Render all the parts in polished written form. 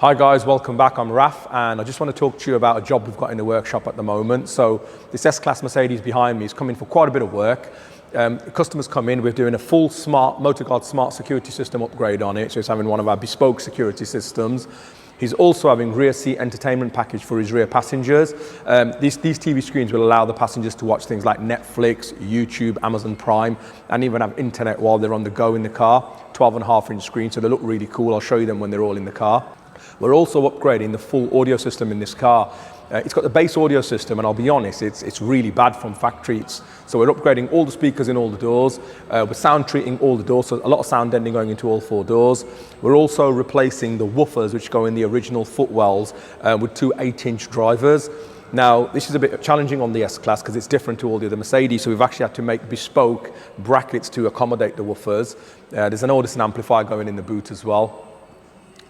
Hi guys, welcome back. I'm Raf and I just want to talk to you about a job we've got in the workshop at the moment. So this S-Class Mercedes behind me is coming for quite a bit of work. Customers come in, we're doing a full MotorGuard smart security system upgrade on it. So he's having one of our bespoke security systems. He's also having rear seat entertainment package for his rear passengers. These TV screens will allow the passengers to watch things like Netflix, YouTube, Amazon Prime, and even have internet while they're on the go in the car. 12.5-inch screen, so they look really cool. I'll show you them when they're all in the car. We're also upgrading the full audio system in this car. It's got the base audio system, and I'll be honest, it's really bad from factory. So we're upgrading all the speakers in all the doors. We're sound treating all the doors, so a lot of sound deadening going into all 4 doors. We're also replacing the woofers which go in the original footwells with 2 8-inch drivers. Now, this is a bit challenging on the S-Class because it's different to all the other Mercedes, so we've actually had to make bespoke brackets to accommodate the woofers. There's an Audison amplifier going in the boot as well.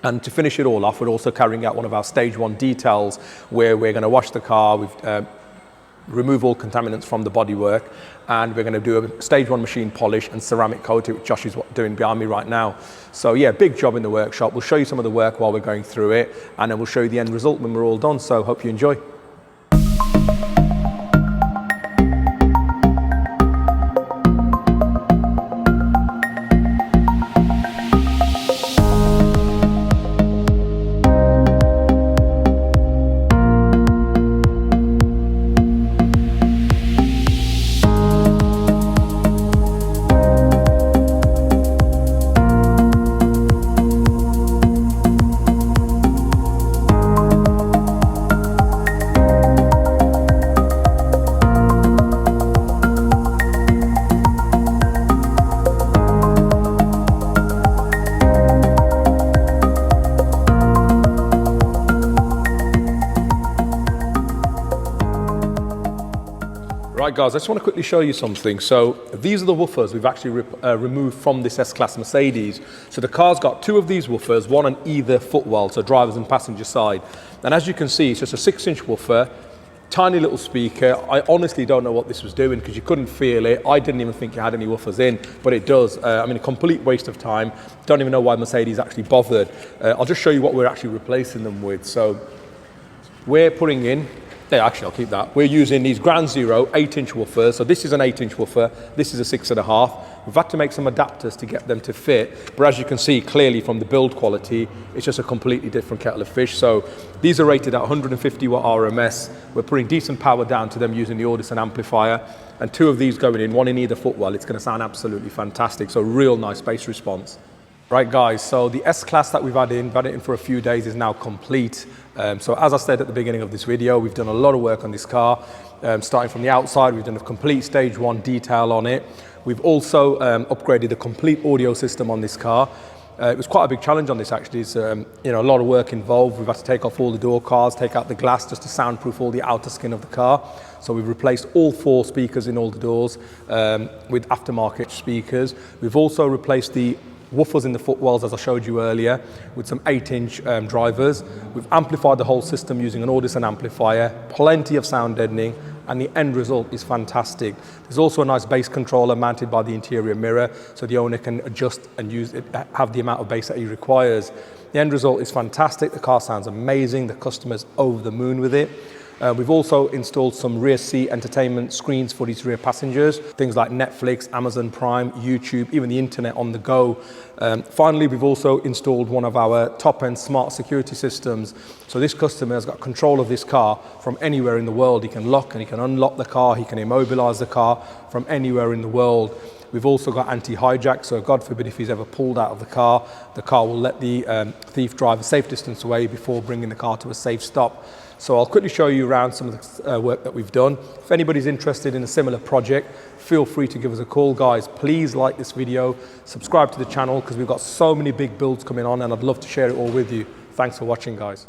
And to finish it all off, we're also carrying out one of our stage 1 details where we're going to wash the car, remove all contaminants from the bodywork, and we're going to do a stage 1 machine polish and ceramic coat it, which Josh is doing behind me right now. So yeah, big job in the workshop. We'll show you some of the work while we're going through it, and then we'll show you the end result when we're all done. So hope you enjoy. Right guys, I just want to quickly show you something. So these are the woofers we've actually removed from this S-Class Mercedes. So the car's got 2 of these woofers, 1 on either footwell, so driver's and passenger side. And as you can see, it's just a 6-inch woofer, tiny little speaker. I honestly don't know what this was doing because you couldn't feel it. I didn't even think it had any woofers in, but it does. I mean, a complete waste of time. Don't even know why Mercedes actually bothered. I'll just show you what we're actually replacing them with. So we're putting in, yeah, actually, I'll keep that. We're using these Ground Zero 8-inch woofers. So this is an 8-inch woofer. This is a 6.5. We've had to make some adapters to get them to fit. But as you can see clearly from the build quality, it's just a completely different kettle of fish. So these are rated at 150 watt RMS. We're putting decent power down to them using the Audison amplifier. And 2 of these going in, 1 in either footwell. It's going to sound absolutely fantastic. So real nice bass response. Right guys, so the S-Class that we've had in for a few days is now complete. So as I said at the beginning of this video, we've done a lot of work on this car. Starting from the outside, we've done a complete stage 1 detail on it. We've also upgraded the complete audio system on this car. It was quite a big challenge on this actually. It's a lot of work involved. We've had to take off all the door cards, take out the glass just to soundproof all the outer skin of the car. So we've replaced all 4 speakers in all the doors with aftermarket speakers. We've also replaced the woofers in the footwells, as I showed you earlier, with some 8-inch drivers. We've amplified the whole system using an Audison amplifier, plenty of sound deadening, and the end result is fantastic. There's also a nice bass controller mounted by the interior mirror, so the owner can adjust and use it, have the amount of bass that he requires. The end result is fantastic. The car sounds amazing. The customer's over the moon with it. We've also installed some rear seat entertainment screens for these rear passengers, things like Netflix, Amazon Prime, YouTube, even the internet on the go. Finally, we've also installed one of our top-end smart security systems. So this customer has got control of this car from anywhere in the world. He can lock and he can unlock the car, he can immobilize the car from anywhere in the world. We've also got anti-hijack, so God forbid if he's ever pulled out of the car will let the thief drive a safe distance away before bringing the car to a safe stop. So I'll quickly show you around some of the work that we've done. If anybody's interested in a similar project, feel free to give us a call. Guys, please like this video, subscribe to the channel because we've got so many big builds coming on and I'd love to share it all with you. Thanks for watching, guys.